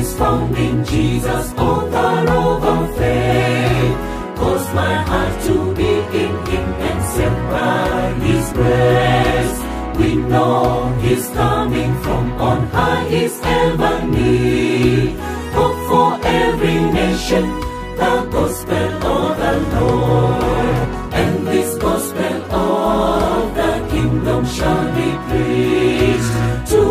is found in Jesus, author of our faith. Cause my heart to beat in Him and set by His grace. We know His coming from on high is ever near. Hope for every nation, the gospel of the Lord. And this gospel of the kingdom shall be preached to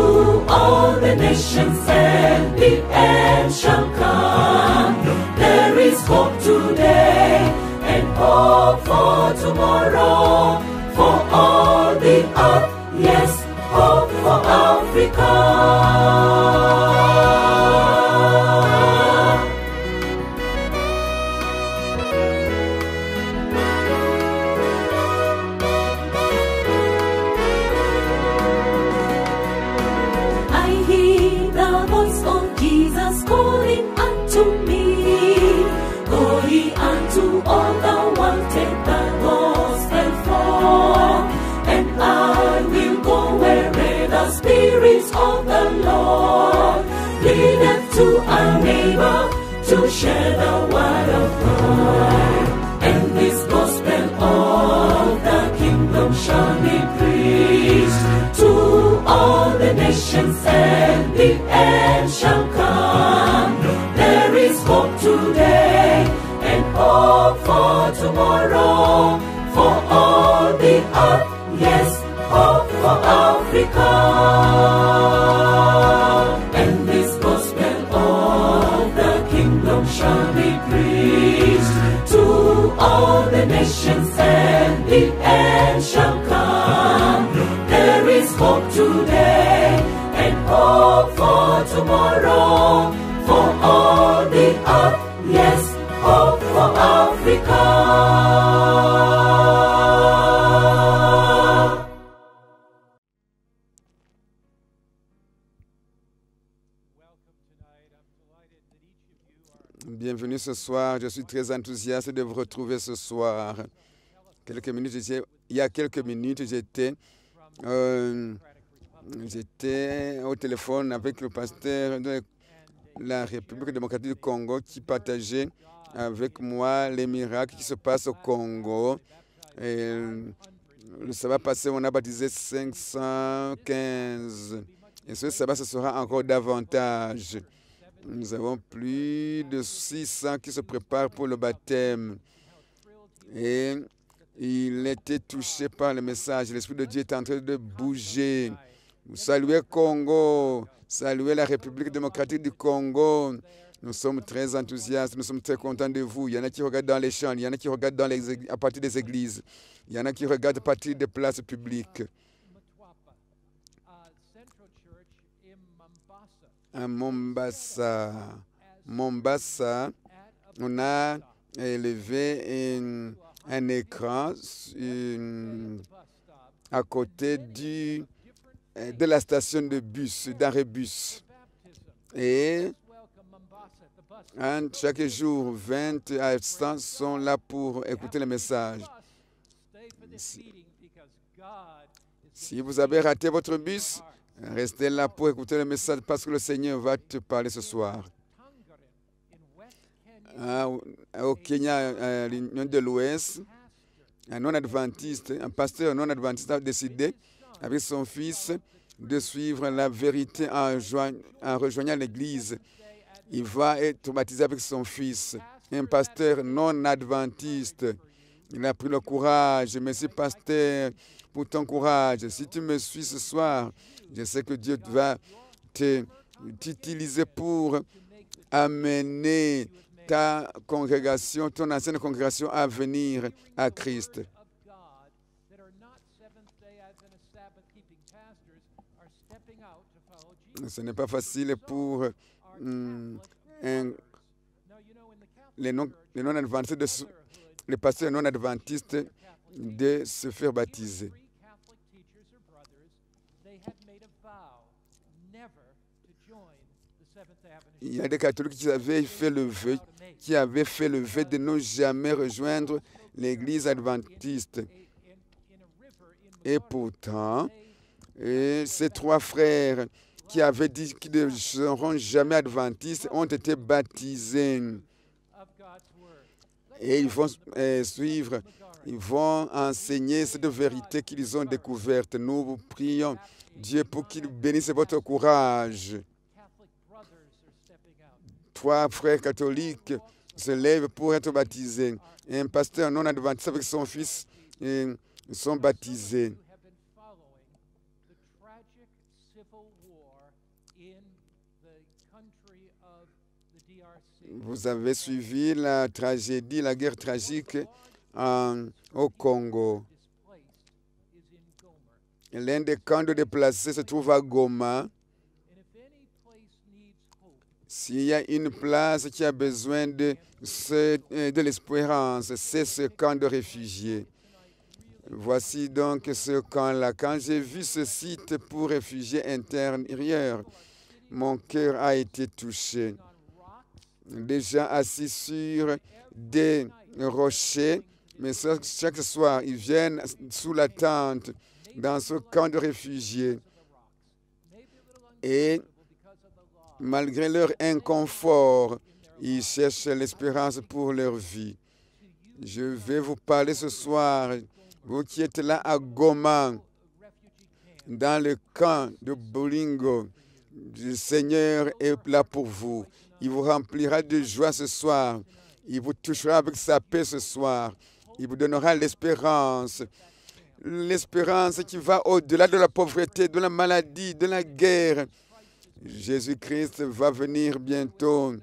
all the nations, and the end shall come. There is hope today and hope for tomorrow, for all the earth, yes, hope for Africa. Calling unto me, go ye unto all the world, take the gospel for, and I will go wherever the spirits of the Lord leadeth to our neighbor to share the word of God. And this gospel of the kingdom shall be preached to all the nations, and the end shall come. There is hope today and hope for tomorrow, for all the earth, yes, hope for Africa. And this gospel of the kingdom shall be preached to all the nations, and the end shall come. There is hope today and hope for tomorrow, for all the earth, yes, hope for Africa. Bienvenue ce soir, je suis très enthousiaste de vous retrouver ce soir. Il y a quelques minutes, j'étais au téléphone avec le pasteur de la République démocratique du Congo qui partageait avec moi les miracles qui se passent au Congo. Et le sabbat passé, on a baptisé 515. Et ce sabbat, ce sera encore davantage. Nous avons plus de 600 qui se préparent pour le baptême. Et il était touché par le message. L'Esprit de Dieu est en train de bouger. Saluez Congo, saluez la République démocratique du Congo. Nous sommes très enthousiastes, nous sommes très contents de vous. Il y en a qui regardent dans les champs, il y en a qui regardent à partir des églises, il y en a qui regardent à partir des places publiques. À Mombasa, on a élevé un écran à côté de la station de bus, d'arrêt bus. Et chaque jour, 20 à 100 sont là pour écouter le message. Si vous avez raté votre bus, restez là pour écouter le message parce que le Seigneur va te parler ce soir. Au Kenya, à l'Union de l'Ouest, un pasteur non-adventiste a décidé avec son fils de suivre la vérité en rejoignant l'église. Il va être baptisé avec son fils. Un pasteur non-adventiste. Il a pris le courage. Merci, pasteur, pour ton courage. Si tu me suis ce soir, je sais que Dieu va t'utiliser pour amener ta congrégation, ton ancienne congrégation à venir à Christ. Ce n'est pas facile pour les pasteurs non-adventistes de se faire baptiser. Il y a des catholiques qui avaient fait le vœu de ne jamais rejoindre l'église adventiste. Et pourtant, ces trois frères qui avaient dit qu'ils ne seront jamais adventistes ont été baptisés. Et ils vont suivre, ils vont enseigner cette vérité qu'ils ont découverte. Nous vous prions, Dieu, pour qu'il bénisse votre courage. 3 frères catholiques se lèvent pour être baptisés. Et un pasteur non adventiste avec son fils sont baptisés. Vous avez suivi la tragédie, la guerre tragique au Congo. L'un des camps de déplacés se trouve à Goma. S'il y a une place qui a besoin de l'espérance, c'est ce camp de réfugiés. Voici donc ce camp-là. Quand j'ai vu ce site pour réfugiés intérieurs, mon cœur a été touché. Des gens assis sur des rochers, mais chaque soir, ils viennent sous la tente dans ce camp de réfugiés. Et malgré leur inconfort, ils cherchent l'espérance pour leur vie. Je vais vous parler ce soir, vous qui êtes là à Goma, dans le camp de Bolingo. Le Seigneur est là pour vous. Il vous remplira de joie ce soir. Il vous touchera avec sa paix ce soir. Il vous donnera l'espérance. L'espérance qui va au-delà de la pauvreté, de la maladie, de la guerre. Jésus-Christ va venir bientôt.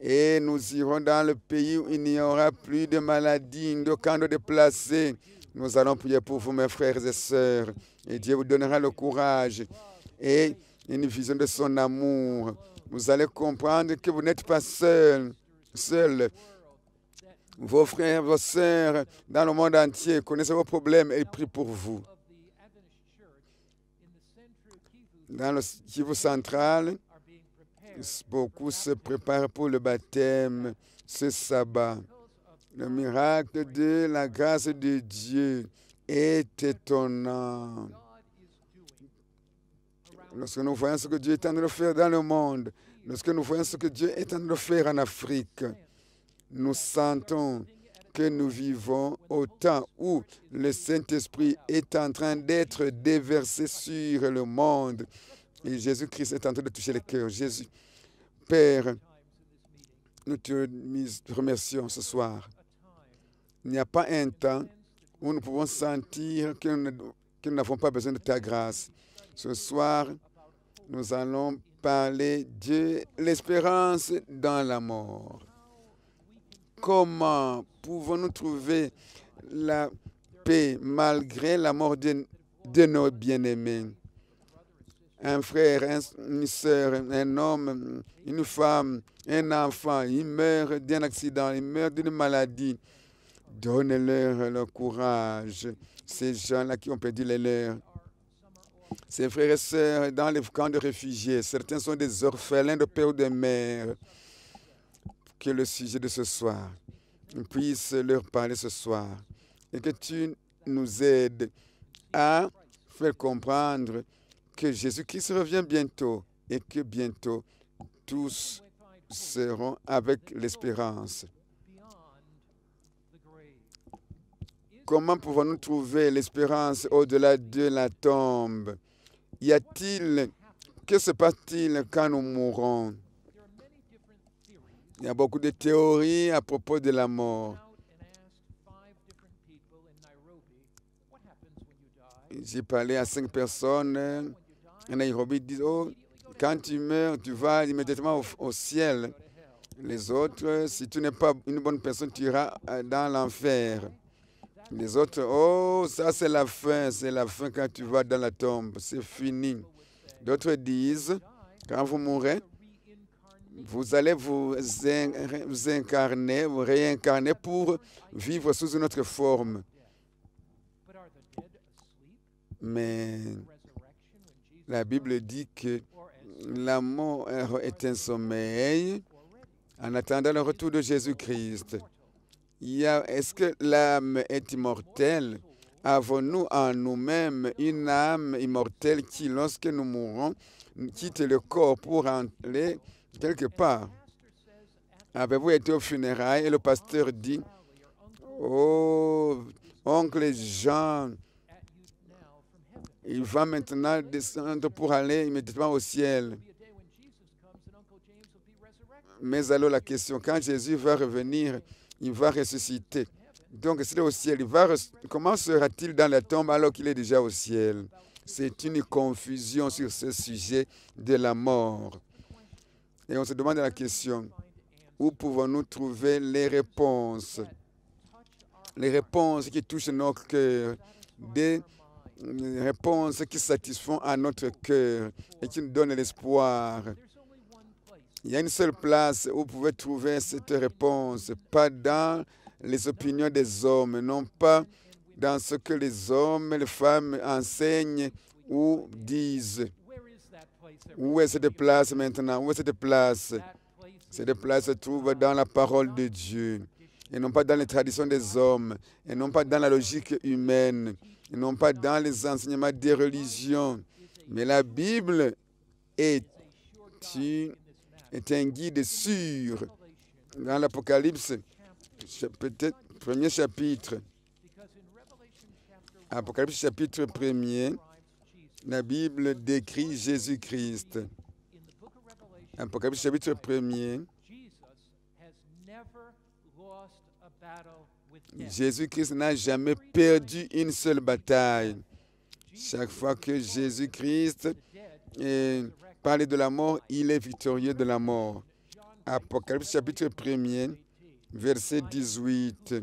Et nous irons dans le pays où il n'y aura plus de maladies, de camps de déplacés. Nous allons prier pour vous, mes frères et sœurs. Et Dieu vous donnera le courage et une vision de son amour. Vous allez comprendre que vous n'êtes pas seuls. Vos frères, vos sœurs dans le monde entier connaissent vos problèmes et prient pour vous. Dans le Kivu central, beaucoup se préparent pour le baptême ce sabbat. Le miracle de la grâce de Dieu est étonnant. Lorsque nous voyons ce que Dieu est en train de faire dans le monde, lorsque nous voyons ce que Dieu est en train de faire en Afrique, nous sentons que nous vivons au temps où le Saint-Esprit est en train d'être déversé sur le monde et Jésus-Christ est en train de toucher les cœurs. Jésus, Père, nous te remercions ce soir. Il n'y a pas un temps où nous pouvons sentir que nous n'avons pas besoin de ta grâce. Ce soir, nous allons parler de l'espérance dans la mort. Comment pouvons-nous trouver la paix malgré la mort de nos bien-aimés? Un frère, une sœur, un homme, une femme, un enfant, il meurt d'un accident, il meurt d'une maladie. Donnez-leur le courage. Ces gens-là qui ont perdu les leurs. Ces frères et sœurs dans les camps de réfugiés, certains sont des orphelins de père ou de mère. Que le sujet de ce soir puisse leur parler ce soir et que tu nous aides à faire comprendre que Jésus-Christ revient bientôt et que bientôt tous seront avec l'espérance. Comment pouvons-nous trouver l'espérance au-delà de la tombe? Que se passe-t-il quand nous mourrons? Il y a beaucoup de théories à propos de la mort. J'ai parlé à 5 personnes à Nairobi, ils disent, oh, quand tu meurs, tu vas immédiatement au ciel. Les autres, si tu n'es pas une bonne personne, tu iras dans l'enfer. Les autres, oh, ça c'est la fin quand tu vas dans la tombe, c'est fini. D'autres disent, quand vous mourrez, vous allez vous réincarner pour vivre sous une autre forme. Mais la Bible dit que la mort est un sommeil en attendant le retour de Jésus-Christ. Est-ce que l'âme est immortelle? Avons-nous en nous-mêmes une âme immortelle qui, lorsque nous mourrons, quitte le corps pour aller quelque part. Avez-vous été aux funérailles et le pasteur dit, oh, oncle Jean, il va maintenant descendre pour aller immédiatement au ciel. Mais alors la question, quand Jésus va revenir, il va ressusciter. Donc s'il est au ciel, comment sera-t-il dans la tombe alors qu'il est déjà au ciel? C'est une confusion sur ce sujet de la mort. Et on se demande la question, où pouvons-nous trouver les réponses? Les réponses qui touchent notre cœur, des réponses qui satisfont à notre cœur et qui nous donnent l'espoir. Il y a une seule place où vous pouvez trouver cette réponse, pas dans les opinions des hommes, non pas dans ce que les hommes et les femmes enseignent ou disent. Où est cette place maintenant? Où est cette place? Cette place se trouve dans la parole de Dieu, et non pas dans les traditions des hommes, et non pas dans la logique humaine, et non pas dans les enseignements des religions. Mais la Bible est un guide sûr. Dans l'Apocalypse, peut-être premier chapitre, Apocalypse chapitre 1er, la Bible décrit Jésus-Christ. Apocalypse chapitre 1er, Jésus-Christ n'a jamais perdu une seule bataille. Chaque fois que Jésus-Christ parle de la mort, il est victorieux de la mort. Apocalypse chapitre 1er, verset 18.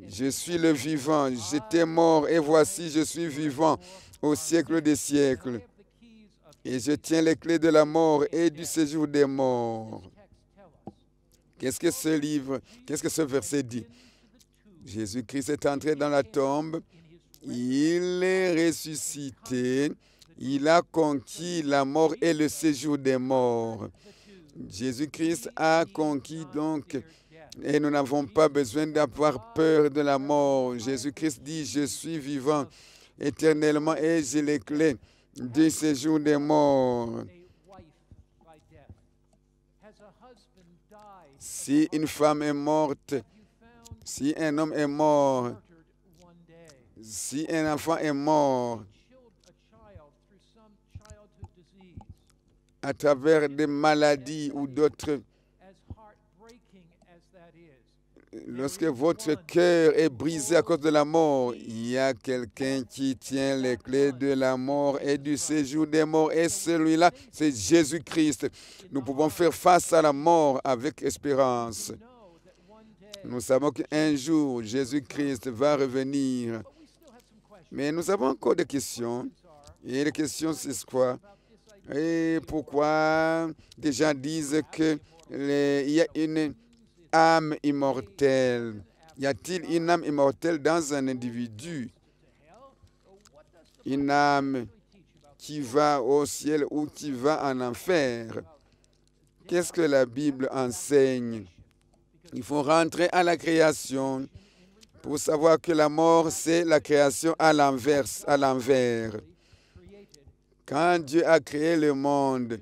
Je suis le vivant, j'étais mort et voici je suis vivant au siècle des siècles. Et je tiens les clés de la mort et du séjour des morts. Qu'est-ce que ce livre, qu'est-ce que ce verset dit? Jésus-Christ est entré dans la tombe, il est ressuscité, il a conquis la mort et le séjour des morts. Jésus-Christ a conquis donc, et nous n'avons pas besoin d'avoir peur de la mort. Jésus-Christ dit, je suis vivant éternellement et j'ai les clés du séjour des morts. Si une femme est morte, si un homme est mort, si un enfant est mort à travers des maladies ou d'autres, lorsque votre cœur est brisé à cause de la mort, il y a quelqu'un qui tient les clés de la mort et du séjour des morts. Et celui-là, c'est Jésus-Christ. Nous pouvons faire face à la mort avec espérance. Nous savons qu'un jour, Jésus-Christ va revenir. Mais nous avons encore des questions. Et les questions, c'est quoi? Et pourquoi des gens disent qu'il y a une âme immortelle? Y a-t-il une âme immortelle dans un individu? Une âme qui va au ciel ou qui va en enfer? Qu'est-ce que la Bible enseigne? Il faut rentrer à la création pour savoir que la mort, c'est la création à l'envers. Quand Dieu a créé le monde,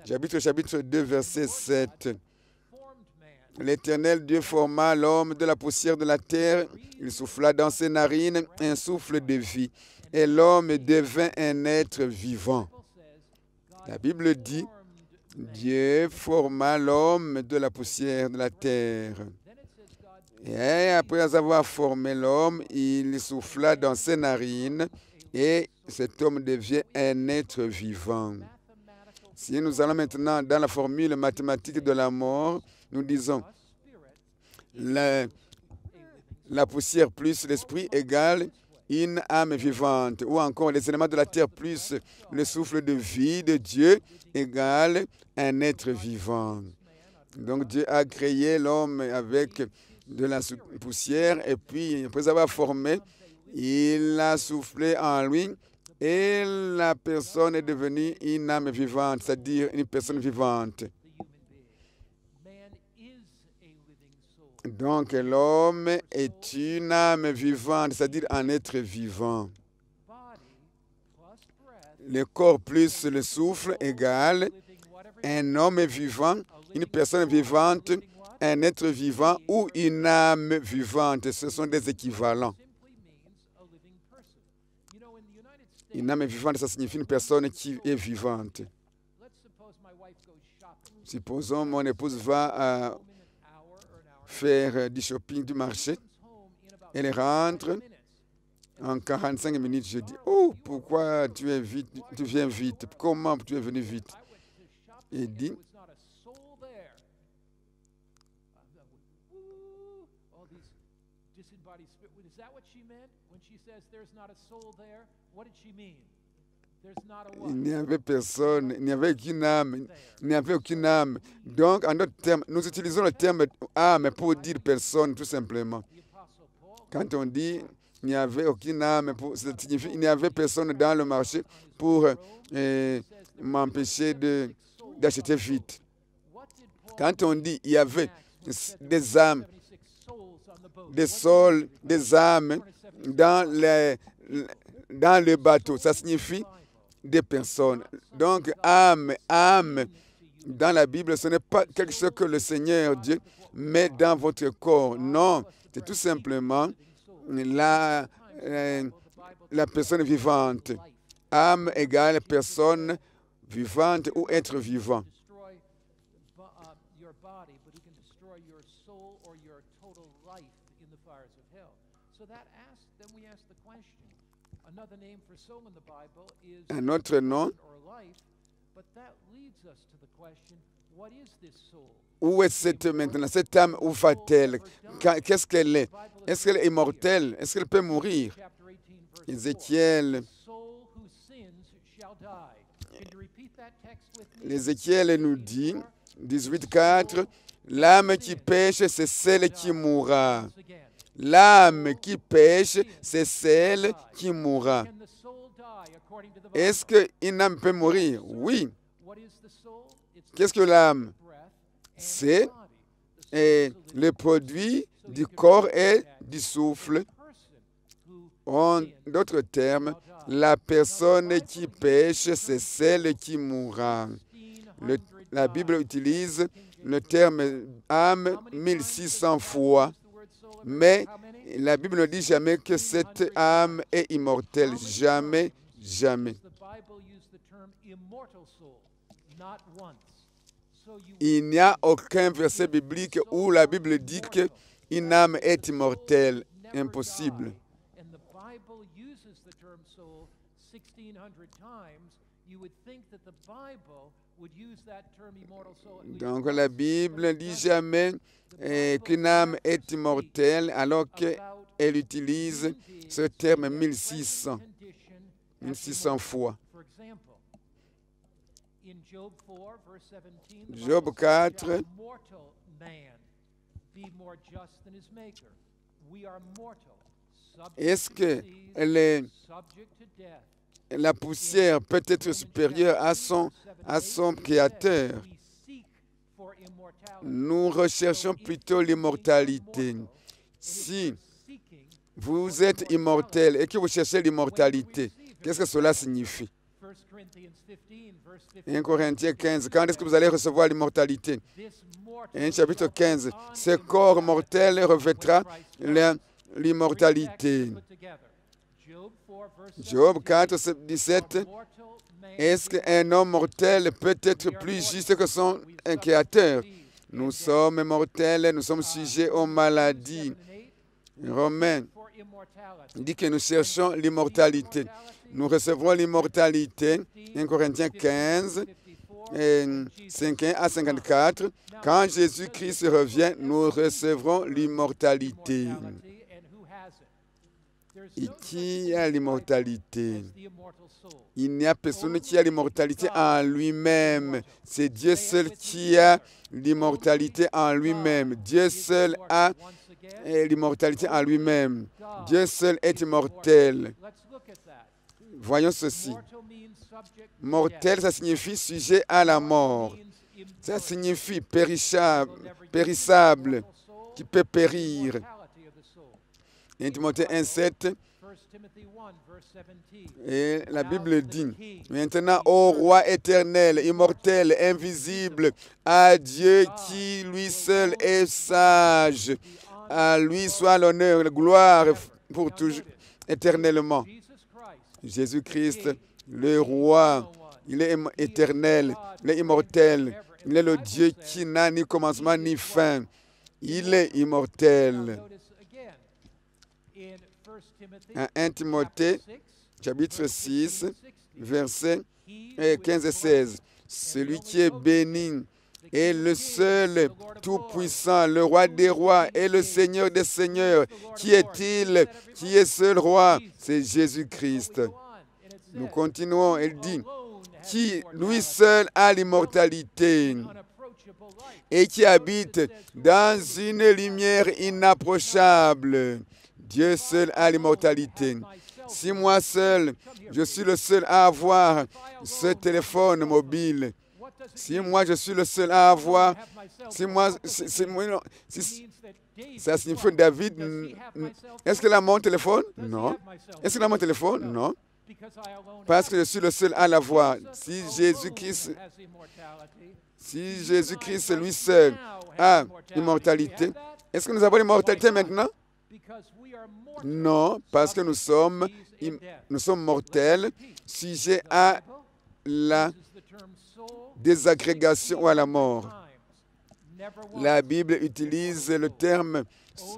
chapitre 2, verset 7, l'Éternel Dieu forma l'homme de la poussière de la terre, il souffla dans ses narines un souffle de vie, et l'homme devint un être vivant. La Bible dit, Dieu forma l'homme de la poussière de la terre. Et après avoir formé l'homme, il souffla dans ses narines, et cet homme devient un être vivant. Si nous allons maintenant dans la formule mathématique de la mort, nous disons la poussière plus l'esprit égale une âme vivante, ou encore les éléments de la terre plus le souffle de vie de Dieu égale un être vivant. Donc Dieu a créé l'homme avec de la poussière, et puis après avoir formé, il a soufflé en lui et la personne est devenue une âme vivante, c'est-à-dire une personne vivante. Donc l'homme est une âme vivante, c'est-à-dire un être vivant. Le corps plus le souffle égale un homme vivant, une personne vivante, un être vivant ou une âme vivante. Ce sont des équivalents. Une âme vivante, ça signifie une personne qui est vivante. Supposons mon épouse va faire du shopping du marché. Elle rentre en 45 minutes. Je dis, oh, pourquoi tu viens vite? Comment tu es venu vite? Il dit, il n'y avait personne, il n'y avait aucune âme, il n'y avait aucune âme. Donc, en d'autres termes, nous utilisons le terme âme pour dire personne, tout simplement. Quand on dit il n'y avait aucune âme, ça signifie qu'il n'y avait personne dans le marché pour m'empêcher d'acheter vite. Quand on dit il y avait des âmes, des souls, des âmes dans le bateau, ça signifie des personnes. Donc, âme, dans la Bible, ce n'est pas quelque chose que le Seigneur Dieu met dans votre corps. Non, c'est tout simplement la personne vivante. Âme égale personne vivante ou être vivant. Un autre nom, où est cette maintenant? Cette âme, où va-t-elle? Qu'est-ce qu'elle est? Est-ce qu'elle est immortelle? Est-ce qu'elle peut mourir? Ézéchiel nous dit, 18,4, l'âme qui pêche, c'est celle qui mourra. L'âme qui pêche, c'est celle qui mourra. Est-ce qu'une âme peut mourir? Oui. Qu'est-ce que l'âme? C'est le produit du corps et du souffle. En d'autres termes, la personne qui pêche, c'est celle qui mourra. La Bible utilise le terme âme 1600 fois, mais la Bible ne dit jamais que cette âme est immortelle. Jamais, jamais. Il n'y a aucun verset biblique où la Bible dit qu'une âme est immortelle. Impossible. Donc la Bible ne dit jamais qu'une âme est immortelle alors qu'elle utilise ce terme 1600 fois. Job 4, est-ce que la poussière peut être supérieure à son créateur? Nous recherchons plutôt l'immortalité. Si vous êtes immortel et que vous cherchez l'immortalité, qu'est-ce que cela signifie? 1 Corinthiens 15, quand est-ce que vous allez recevoir l'immortalité? 1 chapitre 15, ce corps mortel revêtra l'immortalité. Job 4, 17, est-ce qu'un homme mortel peut être plus juste que son créateur? Nous sommes mortels, nous sommes sujets aux maladies. Romains dit que nous cherchons l'immortalité. Nous recevrons l'immortalité, 1 Corinthiens 15, 51 à 54. Quand Jésus-Christ revient, nous recevrons l'immortalité. Et qui a l'immortalité? Il n'y a personne qui a l'immortalité en lui-même. C'est Dieu seul qui a l'immortalité en lui-même. Dieu seul a l'immortalité en lui-même. Dieu seul est immortel. Voyons ceci. Mortel, ça signifie sujet à la mort. Ça signifie périssable, qui peut périr. 1 Timothée 1,7. Et la Bible dit, maintenant, ô roi éternel, immortel, invisible, à Dieu qui lui seul est sage, à lui soit l'honneur, la gloire pour toujours, éternellement. Jésus-Christ, le roi, il est éternel, il est immortel, il est le Dieu qui n'a ni commencement ni fin. Il est immortel. En 1 Timothée, chapitre 6, versets 15 et 16. Celui qui est béni est le seul tout-puissant, le roi des rois et le Seigneur des seigneurs. Qui est-il? Qui est seul roi? C'est Jésus-Christ. Nous continuons, il dit, qui lui seul a l'immortalité et qui habite dans une lumière inapprochable. Dieu seul a l'immortalité. Si moi seul, je suis le seul à avoir ce téléphone mobile, si moi je suis le seul à avoir, si moi, ça signifie David, est-ce qu'il a mon téléphone? Non. Est-ce qu'il a mon téléphone? Non. Parce que je suis le seul à l'avoir. Si Jésus-Christ lui seul a l'immortalité, est-ce que nous avons l'immortalité maintenant? Non, parce que nous sommes mortels, sujets à la désagrégation ou à la mort. La Bible utilise le terme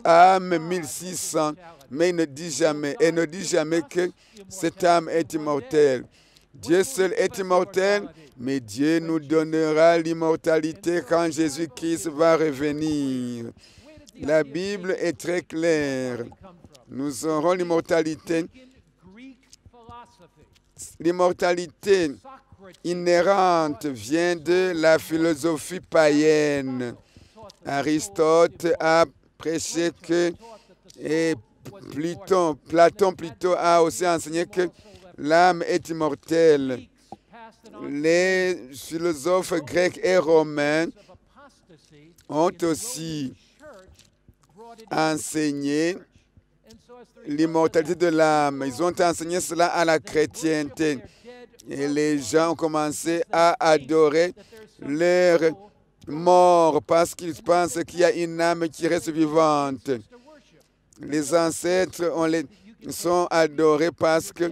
âme 1600, mais il ne dit jamais, que cette âme est immortelle. Dieu seul est immortel, mais Dieu nous donnera l'immortalité quand Jésus-Christ va revenir. La Bible est très claire. Nous aurons l'immortalité. L'immortalité inhérente vient de la philosophie païenne. Aristote a prêché que, et Platon plutôt a aussi enseigné que l'âme est immortelle. Les philosophes grecs et romains ont aussi enseigné l'immortalité de l'âme. Ils ont enseigné cela à la chrétienté. Et les gens ont commencé à adorer leur mort parce qu'ils pensent qu'il y a une âme qui reste vivante. Les ancêtres sont adorés parce que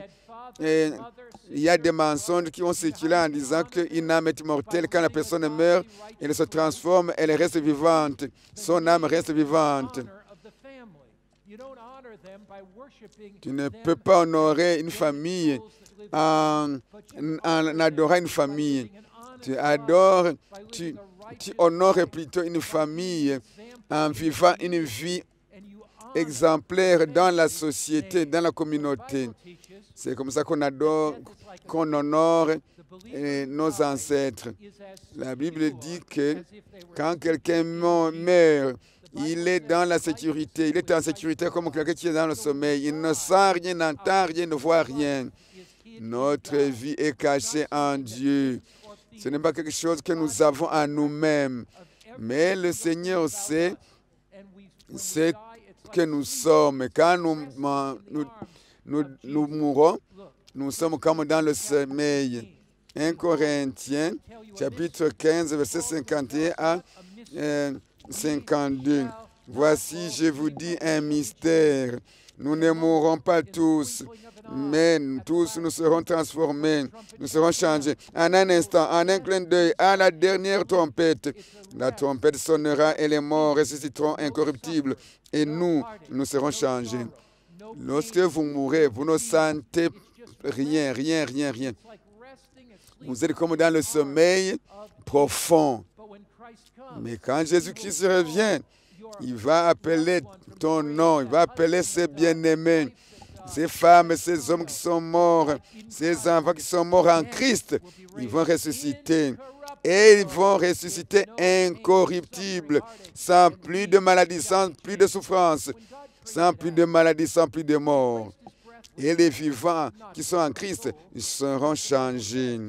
il y a des mensonges qui ont circulé en disant qu'une âme est immortelle. Quand la personne meurt, elle se transforme, elle reste vivante. Son âme reste vivante. Tu ne peux pas honorer une famille en adorant une famille. Tu honores plutôt une famille en vivant une vie exemplaire dans la société, dans la communauté. C'est comme ça qu'on adore, qu'on honore nos ancêtres. La Bible dit que quand quelqu'un meurt, il est dans la sécurité. Il est en sécurité comme quelqu'un qui est dans le sommeil. Il ne sent rien, n'entend rien, ne voit rien. Notre vie est cachée en Dieu. Ce n'est pas quelque chose que nous avons en nous-mêmes. Mais le Seigneur sait ce que nous sommes. Quand nous mourrons, nous sommes comme dans le sommeil. 1 Corinthiens, chapitre 15, verset 51 à 52. Voici, je vous dis un mystère. Nous ne mourrons pas tous, mais tous nous serons transformés, nous serons changés. En un instant, en un clin d'œil, à la dernière trompette, la trompette sonnera et les morts ressusciteront incorruptibles et nous serons changés. Lorsque vous mourrez, vous ne sentez rien. Vous êtes comme dans le sommeil profond. Mais quand Jésus-Christ revient, il va appeler ton nom, il va appeler ses bien-aimés, ces femmes, ces hommes qui sont morts, ces enfants qui sont morts en Christ. Ils vont ressusciter. Et ils vont ressusciter incorruptibles, sans plus de maladie, sans plus de souffrance, sans plus de maladie, sans plus de mort. Et les vivants qui sont en Christ, ils seront changés.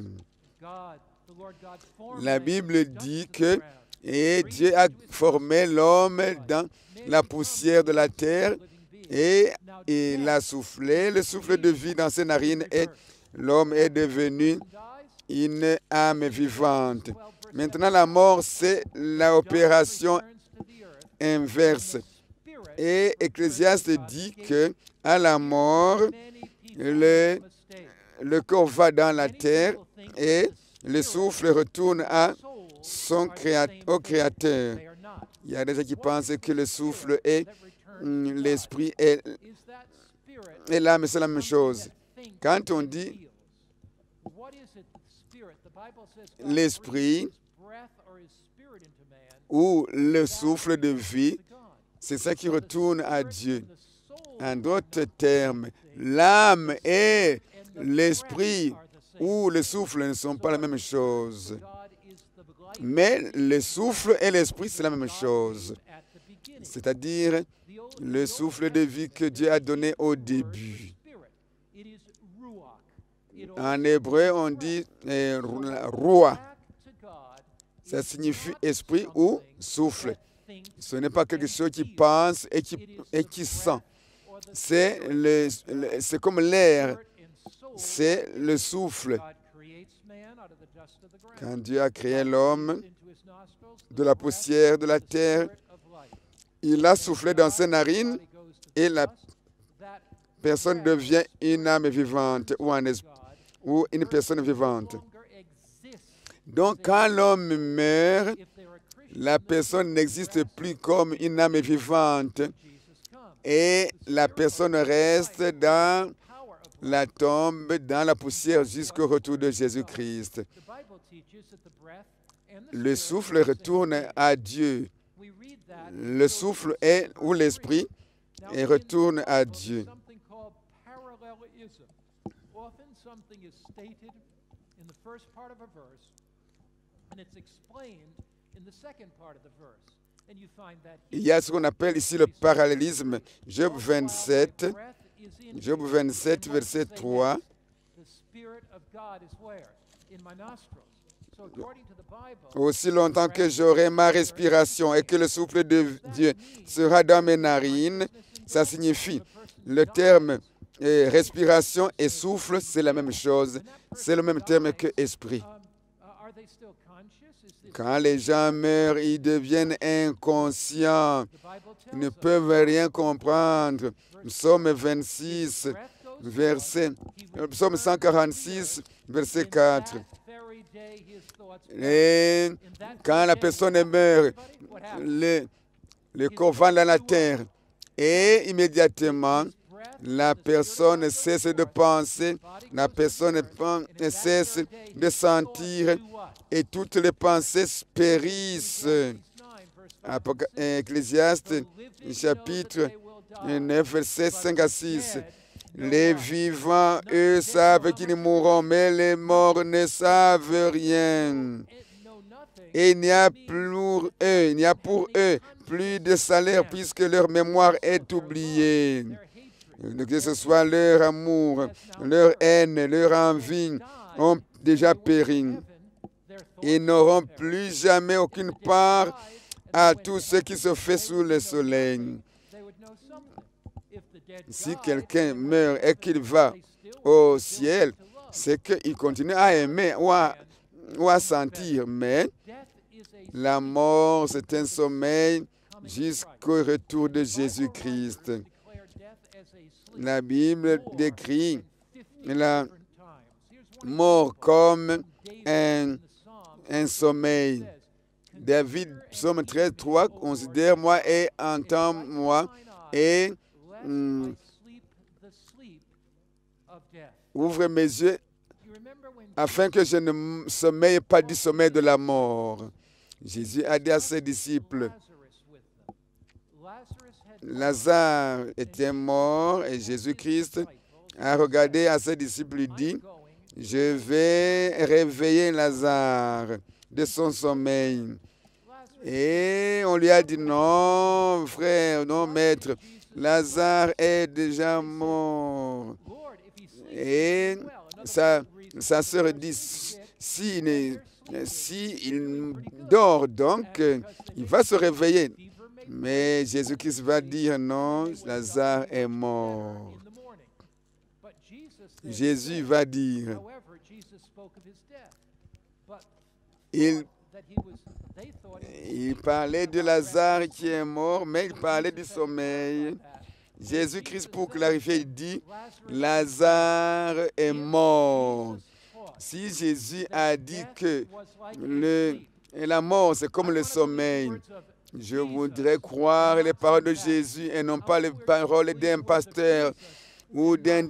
La Bible dit que Dieu a formé l'homme dans la poussière de la terre Et il a soufflé le souffle de vie dans ses narines et l'homme est devenu une âme vivante. Maintenant, la mort, c'est l'opération inverse. Et Ecclésiaste dit que à la mort, le corps va dans la terre et le souffle retourne au Créateur. Il y a des gens qui pensent que le souffle et l'esprit et l'âme, c'est la même chose. Quand on dit l'esprit ou le souffle de vie, c'est ça qui retourne à Dieu. En d'autres termes, l'âme et l'esprit ou le souffle ne sont pas la même chose. Mais le souffle et l'esprit, c'est la même chose. C'est-à-dire le souffle de vie que Dieu a donné au début. En hébreu, on dit roi. Ça signifie esprit ou souffle. Ce n'est pas quelque chose qui pense et qui sent. C'est comme l'air. C'est le souffle. Quand Dieu a créé l'homme de la poussière de la terre, il a soufflé dans ses narines et la personne devient une âme vivante ou une personne vivante. Donc, quand l'homme meurt, la personne n'existe plus comme une âme vivante et la personne reste dans la tombe, dans la poussière jusqu'au retour de Jésus-Christ. Le souffle retourne à Dieu. Le souffle ou l'esprit et retourne à Dieu. Il y a ce qu'on appelle ici le parallélisme. Job 27, verset 3. Aussi longtemps que j'aurai ma respiration et que le souffle de Dieu sera dans mes narines, ça signifie le terme respiration et souffle, c'est la même chose. C'est le même terme que esprit. Quand les gens meurent, ils deviennent inconscients. Ils ne peuvent rien comprendre. Psaume 26, Psaume 146, verset 4. Et quand la personne meurt, le corps va dans la terre. Et immédiatement, la personne cesse de penser, la personne cesse de sentir et toutes les pensées périssent. Ecclésiaste, chapitre 9, versets 5 à 6. Les vivants, eux, savent qu'ils mourront, mais les morts ne savent rien. Et il n'y a pour eux plus de salaire puisque leur mémoire est oubliée. Que ce soit leur amour, leur haine, leur envie ont déjà péri. Ils n'auront plus jamais aucune part à tout ce qui se fait sous le soleil. Si quelqu'un meurt et qu'il va au ciel, c'est qu'il continue à aimer ou à sentir. Mais la mort, c'est un sommeil jusqu'au retour de Jésus-Christ. La Bible décrit la mort comme un sommeil. David, psaume 13, 3, considère-moi et entends-moi et ouvre mes yeux afin que je ne sommeille pas du sommeil de la mort. Jésus a dit à ses disciples, Lazare était mort et Jésus-Christ a regardé à ses disciples et dit, je vais réveiller Lazare de son sommeil. Et on lui a dit, non, frère, non, maître, Lazare est déjà mort. Et sa sœur dit, s'il dort, donc, il va se réveiller. Mais Jésus-Christ va dire non, Lazare est mort. Jésus va dire, il parlait de Lazare qui est mort, mais il parlait du sommeil. Jésus-Christ, pour clarifier, il dit, Lazare est mort. Si Jésus a dit que la mort, c'est comme le sommeil, je voudrais croire les paroles de Jésus et non pas les paroles d'un pasteur ou d'un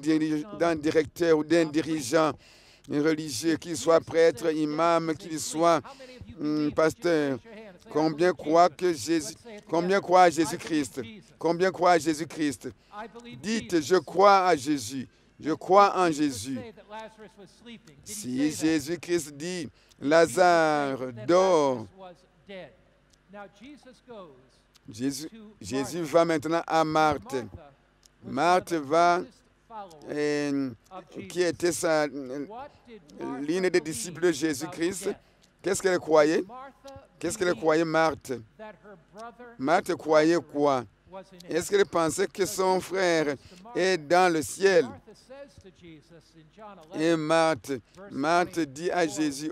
directeur ou d'un dirigeant religieux, qu'il soit prêtre, imam, qu'il soit pasteur. Combien croient à Jésus-Christ? Combien croient à Jésus-Christ? Dites, je crois à Jésus. Je crois en Jésus. Si Jésus-Christ dit, Lazare dort, Jésus va maintenant à Marthe. Marthe va, qui était l'une des disciples de Jésus-Christ. Qu'est-ce qu'elle croyait? Qu'est-ce qu'elle croyait, Marthe? Marthe croyait quoi? Est-ce qu'elle pensait que son frère est dans le ciel? Et Marthe dit à Jésus,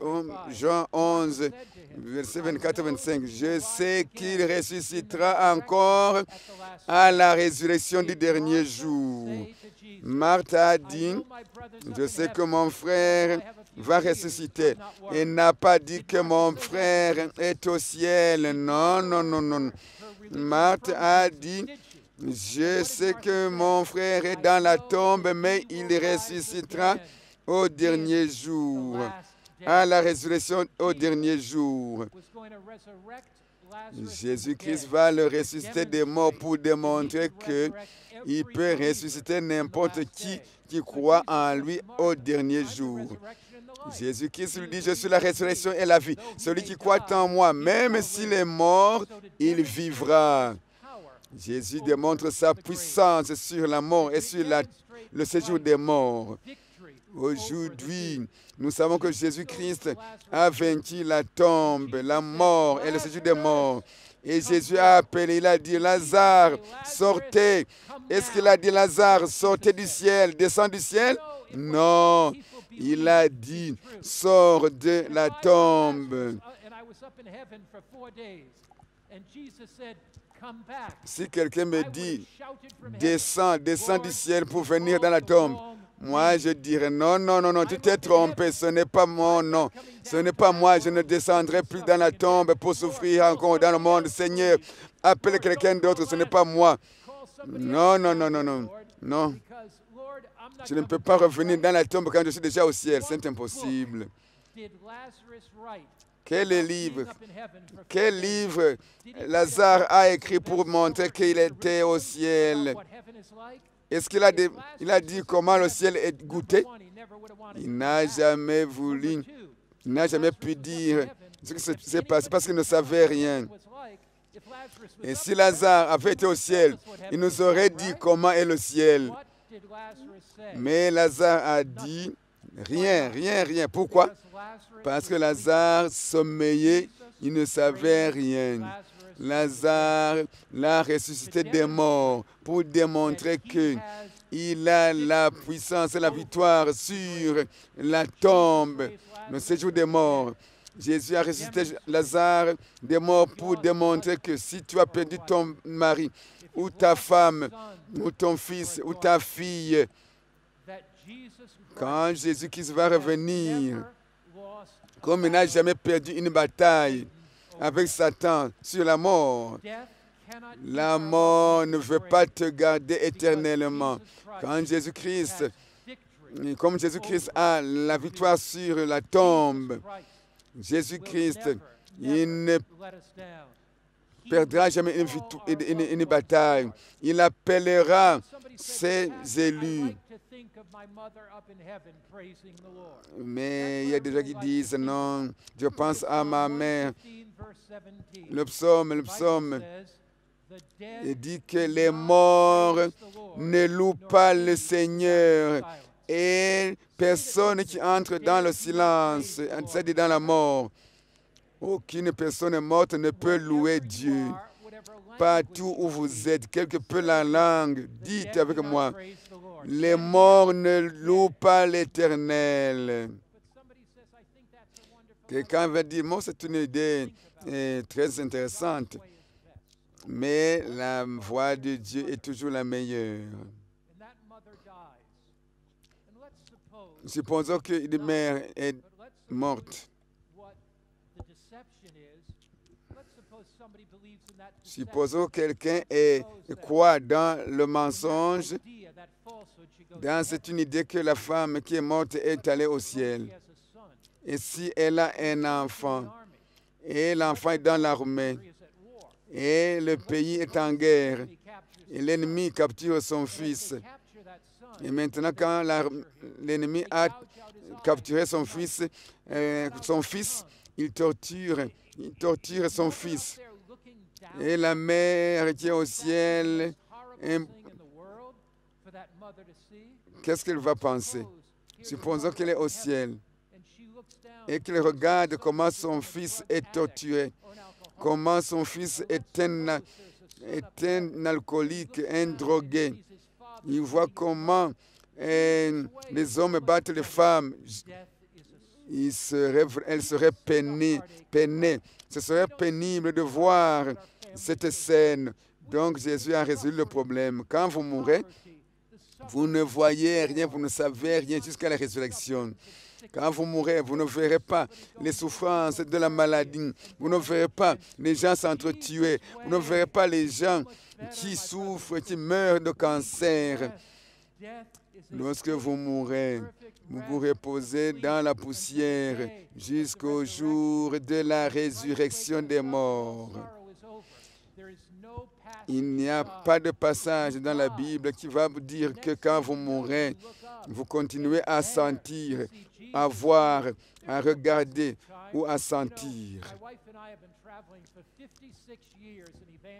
Jean 11, verset 24-25, je sais qu'il ressuscitera encore à la résurrection du dernier jour. Marthe a dit, je sais que mon frère va ressusciter. Il n'a pas dit que mon frère est au ciel. Non, non, non, non. Marthe a dit, je sais que mon frère est dans la tombe, mais il ressuscitera au dernier jour, à la résurrection au dernier jour. Jésus-Christ va le ressusciter des morts pour démontrer qu'il peut ressusciter n'importe qui croit en lui au dernier jour. Jésus-Christ lui dit, je suis la résurrection et la vie. Celui qui croit en moi, même s'il est mort, il vivra. Jésus démontre sa puissance sur la mort et sur le séjour des morts. Aujourd'hui, nous savons que Jésus-Christ a vaincu la tombe, la mort et le séjour des morts. Et Jésus a appelé, il a dit, Lazare, sortez. Est-ce qu'il a dit, Lazare, sortez du ciel, descends du ciel? Non, il a dit, sors de la tombe. Si quelqu'un me dit, descends du ciel pour venir dans la tombe, moi je dirais, non, non, non, non, tu t'es trompé, ce n'est pas mon nom, ce n'est pas moi, je ne descendrai plus dans la tombe pour souffrir encore dans le monde. Seigneur, appelle quelqu'un d'autre, ce n'est pas moi. Non, non, non, non, non, non. Je ne peux pas revenir dans la tombe quand je suis déjà au ciel, c'est impossible. Quel livre Lazare a écrit pour montrer qu'il était au ciel? Est-ce qu'il a dit comment le ciel est goûté? Il n'a jamais voulu, il n'a jamais pu dire ce qui s'est passé parce qu'il ne savait rien. Et si Lazare avait été au ciel, il nous aurait dit comment est le ciel. Mais Lazare a dit rien, rien, rien. Pourquoi? Parce que Lazare sommeillait, il ne savait rien. Lazare l'a ressuscité des morts pour démontrer qu'il a la puissance et la victoire sur la tombe, le séjour des morts. Jésus a ressuscité Lazare des morts pour démontrer que si tu as perdu ton mari, ou ta femme, ou ton fils, ou ta fille, quand Jésus-Christ va revenir, comme il n'a jamais perdu une bataille avec Satan sur la mort, la mort ne veut pas te garder éternellement. Quand Jésus-Christ, comme Jésus-Christ a la victoire sur la tombe, Jésus-Christ, il ne perdra jamais une bataille. Il appellera ses élus. Mais il y a des gens qui disent, non, je pense à ma mère. Le psaume, il dit que les morts ne louent pas le Seigneur. Et personne qui entre dans le silence, c'est-à-dire dans la mort, aucune personne morte ne peut louer Dieu. partout où vous êtes, quelque peu la langue, dites avec moi, les morts ne louent pas l'Éternel. Quelqu'un va dire, moi, c'est une idée très intéressante, mais la voix de Dieu est toujours la meilleure. Supposons qu'une mère est morte. Supposons que quelqu'un croit dans le mensonge, dans cette une idée que la femme qui est morte est allée au ciel. Et si elle a un enfant, et l'enfant est dans l'armée, et le pays est en guerre, et l'ennemi capture son fils. Et maintenant, quand l'ennemi a capturé son fils, il torture son fils. Et la mère qui est au ciel, qu'est-ce qu'elle va penser? Supposons qu'elle est au ciel et qu'elle regarde comment son fils est torturé, comment son fils est un alcoolique, un drogué. Il voit comment les hommes battent les femmes. Elle serait peinée. Ce serait pénible de voir cette scène. Donc Jésus a résolu le problème. Quand vous mourrez, vous ne voyez rien, vous ne savez rien jusqu'à la résurrection. Quand vous mourrez, vous ne verrez pas les souffrances de la maladie. Vous ne verrez pas les gens s'entretuer. Vous ne verrez pas les gens qui souffrent, qui meurent de cancer. Lorsque vous mourrez, vous vous reposez dans la poussière jusqu'au jour de la résurrection des morts. Il n'y a pas de passage dans la Bible qui va vous dire que quand vous mourrez, vous continuez à sentir, à voir, à regarder ou à sentir.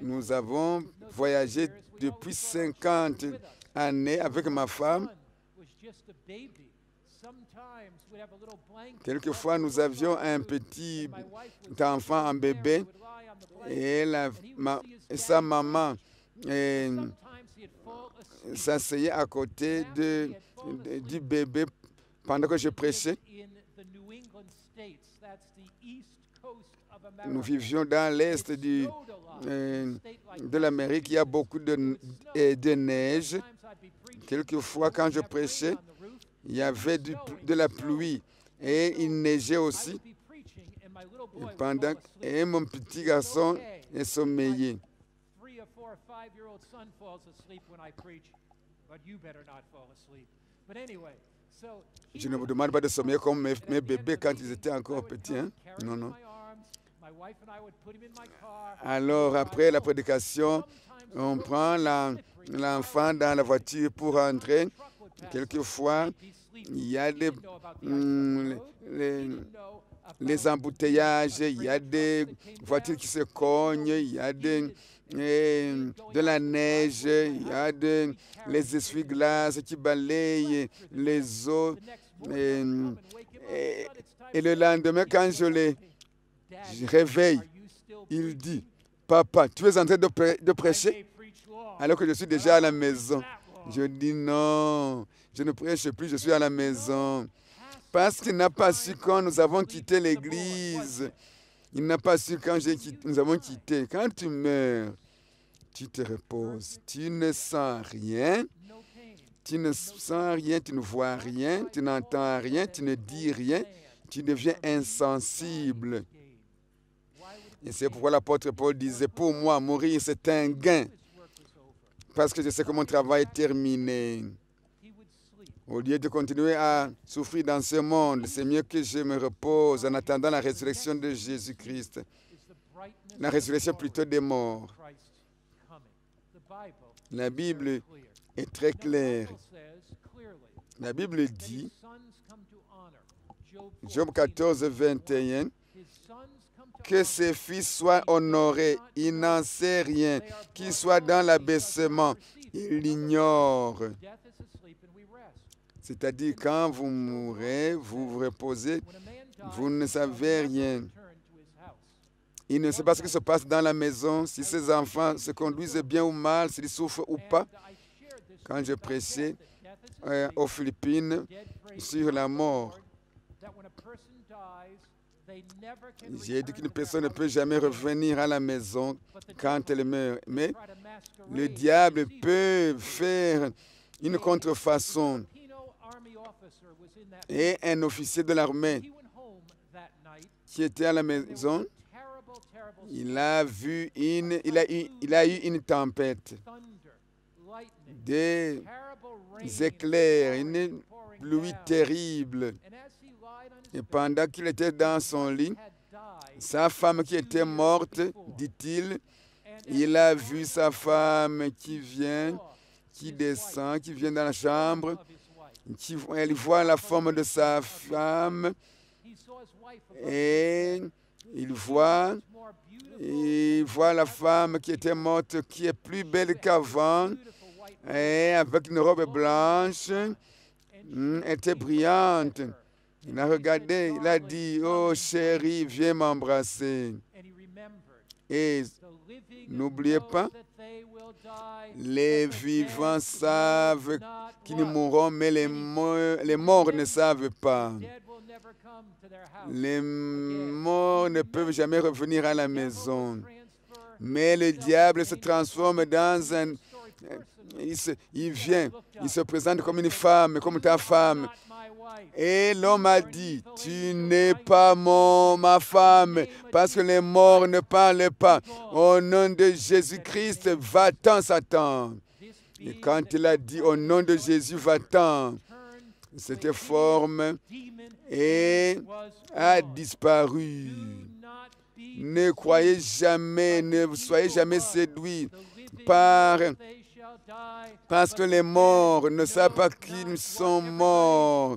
Nous avons voyagé depuis 50 années avec ma femme. Quelquefois, nous avions un petit enfant, un bébé, et sa maman s'asseyait à côté du bébé pendant que je prêchais. Nous vivions dans l'est de l'Amérique, il y a beaucoup de neige. Quelquefois, quand je prêchais, il y avait de la pluie et il neigeait aussi. Et mon petit garçon est sommeillé. Je ne vous demande pas de sommeiller comme mes bébés quand ils étaient encore petits. Hein? Non, non. Alors, après la prédication, on prend l'enfant dans la voiture pour rentrer. Quelquefois, il y a les embouteillages, il y a des voitures qui se cognent, il y a de la neige, il y a les essuie-glaces qui balayent les eaux. Et le lendemain, quand je les réveille, il dit, « Papa, tu es en train de prêcher? » Alors que je suis déjà à la maison. Je dis, « Non, je ne prêche plus, je suis à la maison. » Parce qu'il n'a pas su quand nous avons quitté l'église. Il n'a pas su quand nous avons quitté. Quand tu meurs, tu te reposes. Tu ne sens rien. Tu ne sens rien, tu ne vois rien, tu n'entends rien, tu ne dis rien. Tu deviens insensible. Et c'est pourquoi l'apôtre Paul disait, pour moi, mourir, c'est un gain. Parce que je sais que mon travail est terminé. Au lieu de continuer à souffrir dans ce monde, c'est mieux que je me repose en attendant la résurrection de Jésus-Christ. La résurrection plutôt des morts. La Bible est très claire. La Bible dit, Job 14, 21, que ses fils soient honorés. Il n'en sait rien. Qu'ils soient dans l'abaissement. Il l'ignore. C'est-à-dire, quand vous mourrez, vous vous reposez, vous ne savez rien. Il ne sait pas ce qui se passe dans la maison, si ses enfants se conduisent bien ou mal, s'ils souffrent ou pas. Quand je prêchais aux Philippines sur la mort, j'ai dit qu'une personne ne peut jamais revenir à la maison quand elle meurt. Mais le diable peut faire une contrefaçon. Et un officier de l'armée qui était à la maison, il a eu une tempête, des éclairs, une pluie terrible. Et pendant qu'il était dans son lit, sa femme qui était morte, dit-il, il a vu sa femme qui vient, qui descend, qui vient dans la chambre. Elle voit la forme de sa femme et il voit la femme qui était morte, qui est plus belle qu'avant, et avec une robe blanche, était brillante. Il a regardé, il a dit, « Oh chérie, viens m'embrasser. » Et n'oubliez pas, les vivants savent qu'ils mourront, mais les morts ne savent pas. Les morts ne peuvent jamais revenir à la maison. Mais le diable se transforme dans un... Il vient, il se présente comme une femme, comme ta femme. Et l'homme a dit, tu n'es pas ma femme, parce que les morts ne parlent pas. Au nom de Jésus-Christ, va-t'en, Satan. Et quand il a dit, au nom de Jésus, va-t'en, cette forme a disparu. Ne croyez jamais, ne soyez jamais séduits parce que les morts ne savent pas qu'ils sont morts.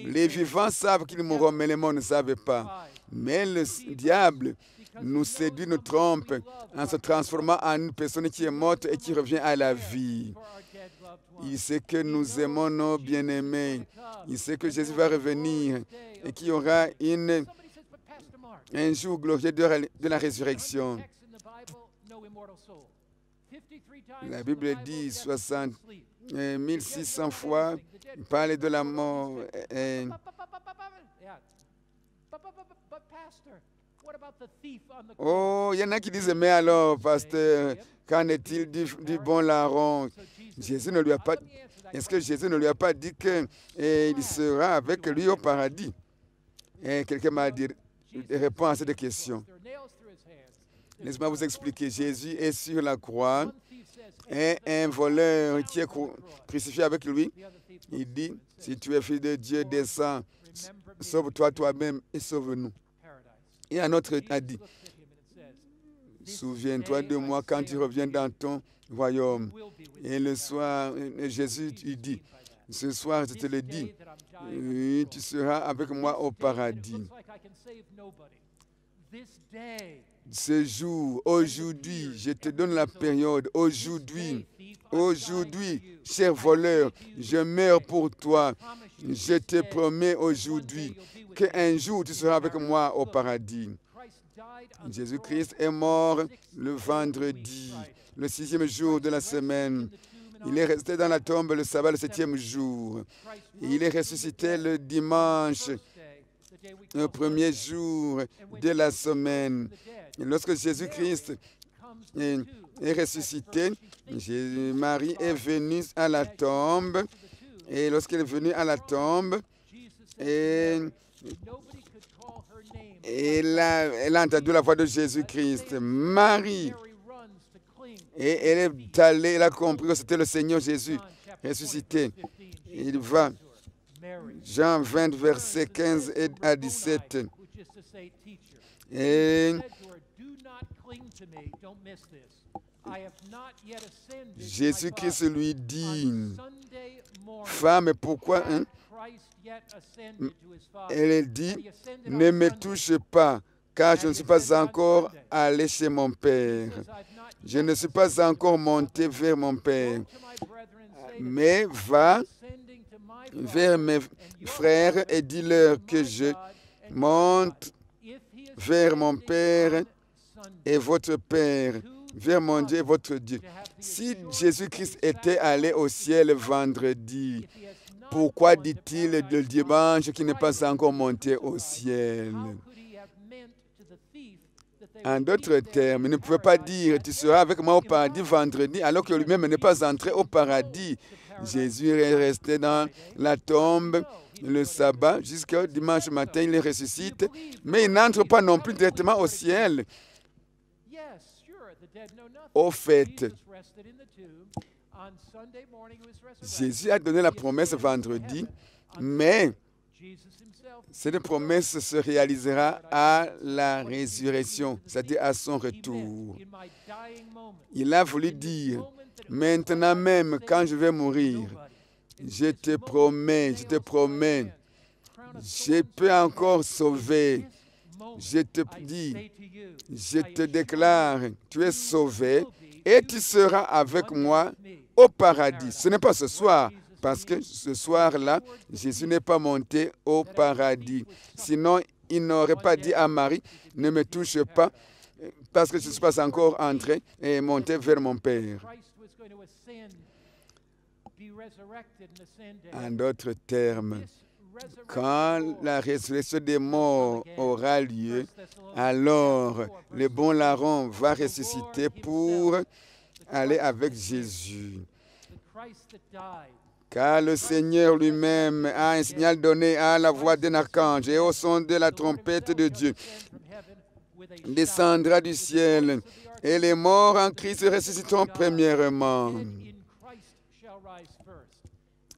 Les vivants savent qu'ils mourront, mais les morts ne savent pas. Mais le diable nous séduit, nous trompe en se transformant en une personne qui est morte et qui revient à la vie. Il sait que nous aimons nos bien-aimés. Il sait que Jésus va revenir et qu'il y aura un jour glorieux de la résurrection. La Bible dit 1600 fois, il parle de la mort. Oh, il y en a qui disent, mais alors, pasteur, qu'en est-il du bon larron? Jésus ne lui a pas... Est-ce que Jésus ne lui a pas dit qu'il sera avec lui au paradis? Et quelqu'un m'a dit, répond à cette question. Laissez-moi vous expliquer. Jésus est sur la croix et un voleur qui est crucifié avec lui, il dit, si tu es fils de Dieu, descends, sauve-toi toi-même et sauve-nous. Et un autre a dit, souviens-toi de moi quand tu reviens dans ton royaume. Et le soir, Jésus il dit, ce soir je te le dis, tu seras avec moi au paradis. Ce jour, aujourd'hui, je te donne la période, aujourd'hui, cher voleur, je meurs pour toi. Je te promets aujourd'hui qu'un jour tu seras avec moi au paradis. Jésus-Christ est mort le vendredi, le 6e jour de la semaine. Il est resté dans la tombe le sabbat, le 7e jour. Il est ressuscité le dimanche, le 1er jour de la semaine. Et lorsque Jésus-Christ est ressuscité, Marie est venue à la tombe. Et lorsqu'elle est venue à la tombe, elle a entendu la voix de Jésus-Christ. Marie. Et elle est allée, elle a compris que c'était le Seigneur Jésus ressuscité. Il va, Jean 20, versets 15 à 17. Et Jésus-Christ lui dit, femme, pourquoi elle dit, ne me touche pas, car je ne suis pas encore allé chez mon Père. Je ne suis pas encore monté vers mon Père. Mais va vers mes frères et dis-leur que je monte vers mon Père et votre Père, vers mon Dieu et votre Dieu. Si Jésus-Christ était allé au ciel vendredi, pourquoi dit-il le dimanche qu'il n'est pas encore monté au ciel? En d'autres termes, il ne pouvait pas dire « tu seras avec moi au paradis vendredi » alors que lui-même n'est pas entré au paradis. Jésus est resté dans la tombe le sabbat jusqu'au dimanche matin, il ressuscite, mais il n'entre pas non plus directement au ciel. Au fait, Jésus a donné la promesse vendredi, mais cette promesse se réalisera à la résurrection, c'est-à-dire à son retour. Il a voulu dire, maintenant même, quand je vais mourir, je te promets, je peux encore sauver. Je te dis, je te déclare, tu es sauvé et tu seras avec moi au paradis. Ce n'est pas ce soir, parce que ce soir-là, Jésus n'est pas monté au paradis. Sinon, il n'aurait pas dit à Marie, ne me touche pas, parce que je ne suis pas encore entré et monté vers mon Père. En d'autres termes, quand la résurrection des morts aura lieu, alors le bon larron va ressusciter pour aller avec Jésus. Car le Seigneur lui-même a un signal donné à la voix d'un archange et au son de la trompette de Dieu descendra du ciel et les morts en Christ ressusciteront premièrement.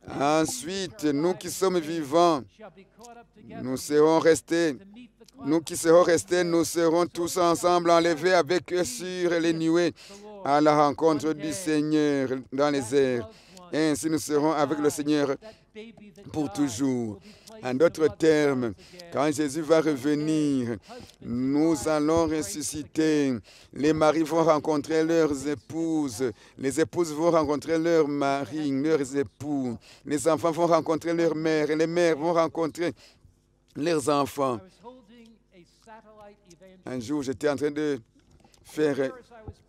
Ensuite, nous qui sommes vivants, nous serons restés, nous serons tous ensemble enlevés avec eux sur les nuées à la rencontre du Seigneur dans les airs. Et ainsi nous serons avec le Seigneur pour toujours. En d'autres termes, quand Jésus va revenir, nous allons ressusciter. Les maris vont rencontrer leurs épouses. Les épouses vont rencontrer leurs maris, leurs époux. Les enfants vont rencontrer leurs mères. Et les mères vont rencontrer leurs enfants. Un jour, j'étais en train de faire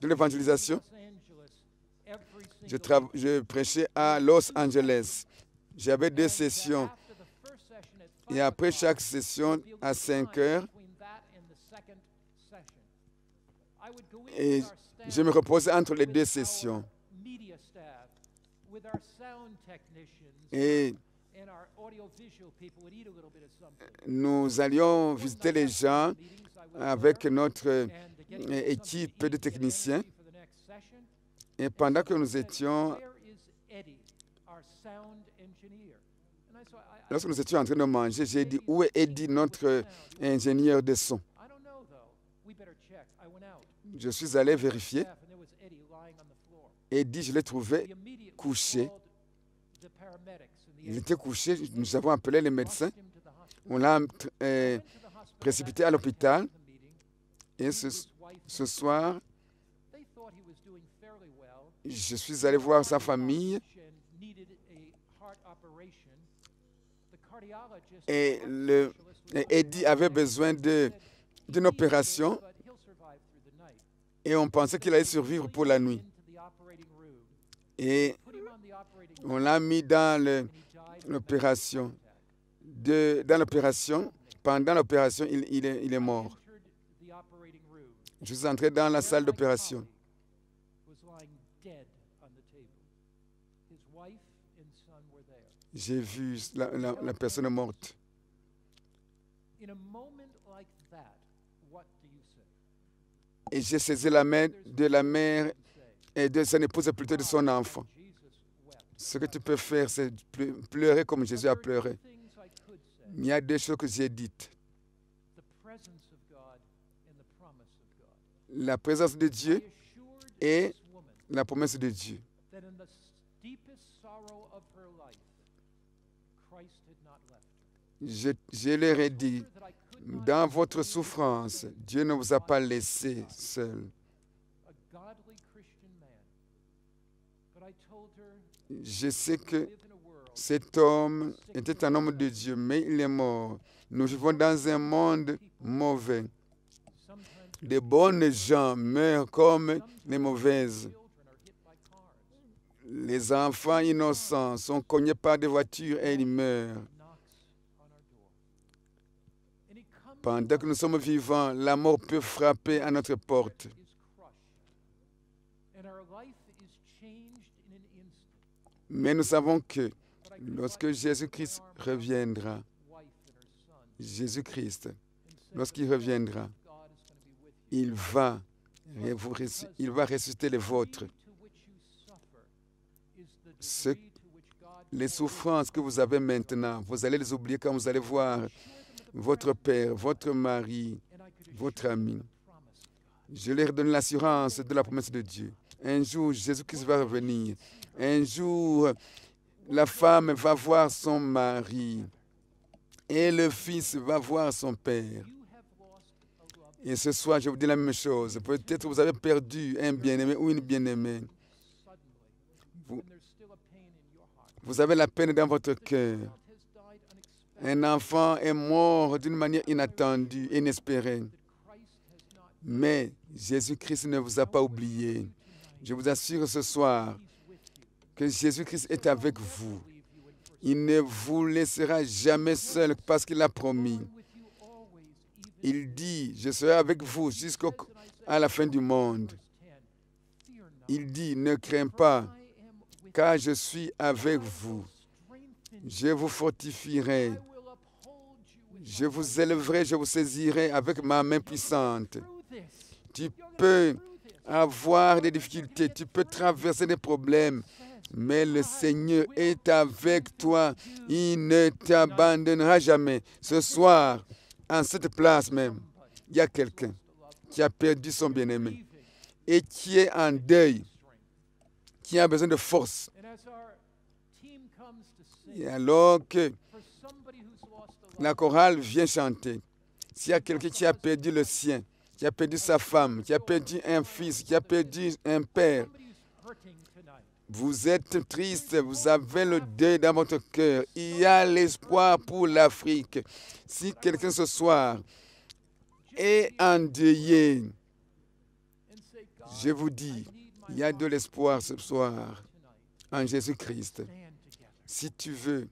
de l'évangélisation. Je prêchais à Los Angeles. J'avais 2 sessions. Et après chaque session, à 5 heures, et je me reposais entre les 2 sessions. Et nous allions visiter les gens avec notre équipe de techniciens. Et pendant que nous étions, lorsque nous étions en train de manger, j'ai dit, où est Eddie, notre ingénieur de son? Je suis allé vérifier. Eddie, je l'ai trouvé couché. Il était couché, nous avons appelé les médecins. On l'a précipité à l'hôpital. Et ce soir, je suis allé voir sa famille. Et Eddie avait besoin d'une opération et on pensait qu'il allait survivre pour la nuit. Et on l'a mis dans l'opération. Pendant l'opération, il est mort. Je suis entré dans la salle d'opération. J'ai vu la personne morte. Et j'ai saisi la main de la mère et de son épouse, plutôt de son enfant. Ce que tu peux faire, c'est pleurer comme Jésus a pleuré. Il y a 2 choses que j'ai dites. La présence de Dieu et la promesse de Dieu. Je leur ai dit, dans votre souffrance, Dieu ne vous a pas laissé seul. Je sais que cet homme était un homme de Dieu, mais il est mort. Nous vivons dans un monde mauvais. de bonnes gens meurent comme les mauvaises. Les enfants innocents sont cognés par des voitures et ils meurent. Pendant que nous sommes vivants, la mort peut frapper à notre porte. Mais nous savons que lorsque Jésus-Christ reviendra, lorsqu'il reviendra, il va ressusciter les vôtres. Les souffrances que vous avez maintenant, vous allez les oublier quand vous allez voir votre père, votre mari, votre ami. Je leur donne l'assurance de la promesse de Dieu. Un jour, Jésus-Christ va revenir. Un jour, la femme va voir son mari et le fils va voir son père. Et ce soir, je vous dis la même chose. Peut-être vous avez perdu un bien-aimé ou une bien-aimée. Vous avez la peine dans votre cœur. Un enfant est mort d'une manière inattendue, inespérée. Mais Jésus-Christ ne vous a pas oublié. Je vous assure ce soir que Jésus-Christ est avec vous. Il ne vous laissera jamais seul parce qu'il a promis. Il dit, je serai avec vous jusqu'à la fin du monde. Il dit, ne crains pas, car je suis avec vous. Je vous fortifierai. Je vous élèverai, je vous saisirai avec ma main puissante. Tu peux avoir des difficultés, tu peux traverser des problèmes, mais le Seigneur est avec toi. Il ne t'abandonnera jamais. Ce soir, en cette place même, il y a quelqu'un qui a perdu son bien-aimé et qui est en deuil, qui a besoin de force. Et alors que la chorale vient chanter, s'il y a quelqu'un qui a perdu le sien, qui a perdu sa femme, qui a perdu un fils, qui a perdu un père, vous êtes triste, vous avez le deuil dans votre cœur. Il y a l'espoir pour l'Afrique. Si quelqu'un ce soir est endeuillé, je vous dis, il y a de l'espoir ce soir en Jésus-Christ. Si tu veux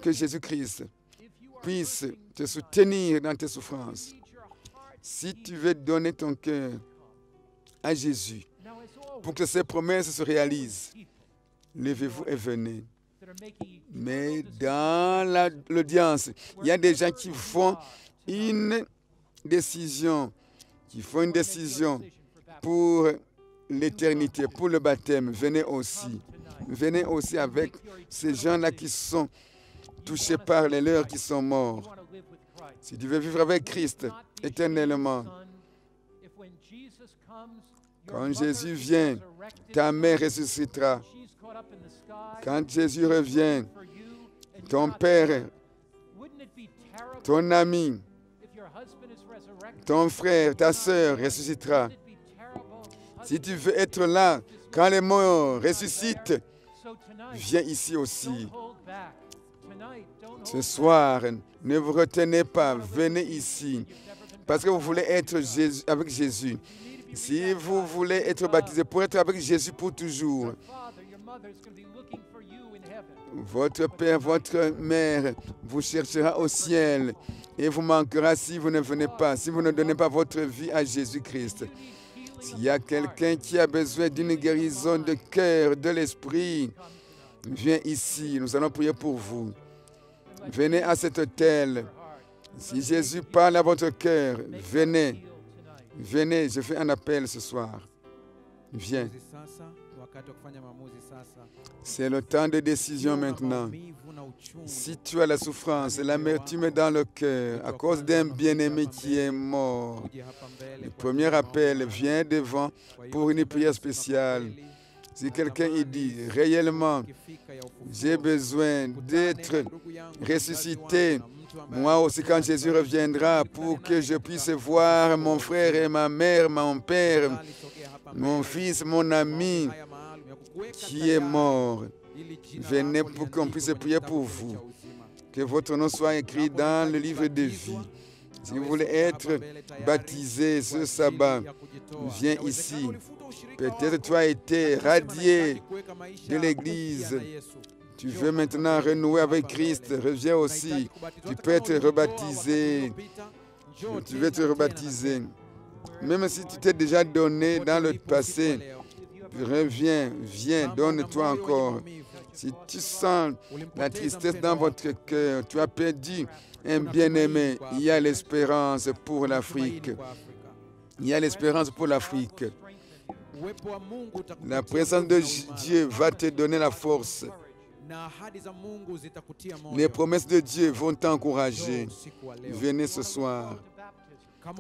que Jésus-Christ puisse te soutenir dans tes souffrances, si tu veux donner ton cœur à Jésus pour que ses promesses se réalisent, levez-vous et venez. Mais dans l'audience, il y a des gens qui font une décision, pour l'éternité, pour le baptême. Venez aussi. Venez aussi avec ces gens-là qui sont touchés par les leurs qui sont morts. Si tu veux vivre avec Christ éternellement, quand Jésus vient, ta mère ressuscitera. Quand Jésus revient, ton père, ton ami, ton frère, ta sœur ressuscitera. Si tu veux être là, quand les morts ressuscitent, viens ici aussi. Ce soir, ne vous retenez pas, venez ici, parce que vous voulez être avec Jésus. Si vous voulez être baptisé pour être avec Jésus pour toujours, votre père, votre mère vous cherchera au ciel et vous manquera si vous ne venez pas, si vous ne donnez pas votre vie à Jésus-Christ. S'il y a quelqu'un qui a besoin d'une guérison de cœur, de l'esprit, viens ici, nous allons prier pour vous. Venez à cet autel. Si Jésus parle à votre cœur, venez. Venez, je fais un appel ce soir. Viens. C'est le temps de décision maintenant. Si tu as la souffrance et l'amertume dans le cœur à cause d'un bien-aimé qui est mort, le premier appel vient devant pour une prière spéciale. Si quelqu'un dit réellement, j'ai besoin d'être ressuscité, moi aussi quand Jésus reviendra, pour que je puisse voir mon frère et ma mère, mon père, mon fils, mon ami qui est mort, venez pour qu'on puisse prier pour vous. Que votre nom soit écrit dans le livre de vie. Si vous voulez être baptisé ce sabbat, viens ici. Peut-être tu as été radié de l'Église. Tu veux maintenant renouer avec Christ. Reviens aussi. Tu peux être rebaptisé. Tu veux être rebaptisé. Même si tu t'es déjà donné dans le passé, reviens, viens, donne-toi encore. Si tu sens la tristesse dans votre cœur, tu as perdu un bien-aimé, il y a l'espérance pour l'Afrique. Il y a l'espérance pour l'Afrique. La présence de Dieu va te donner la force. Les promesses de Dieu vont t'encourager. Venez ce soir.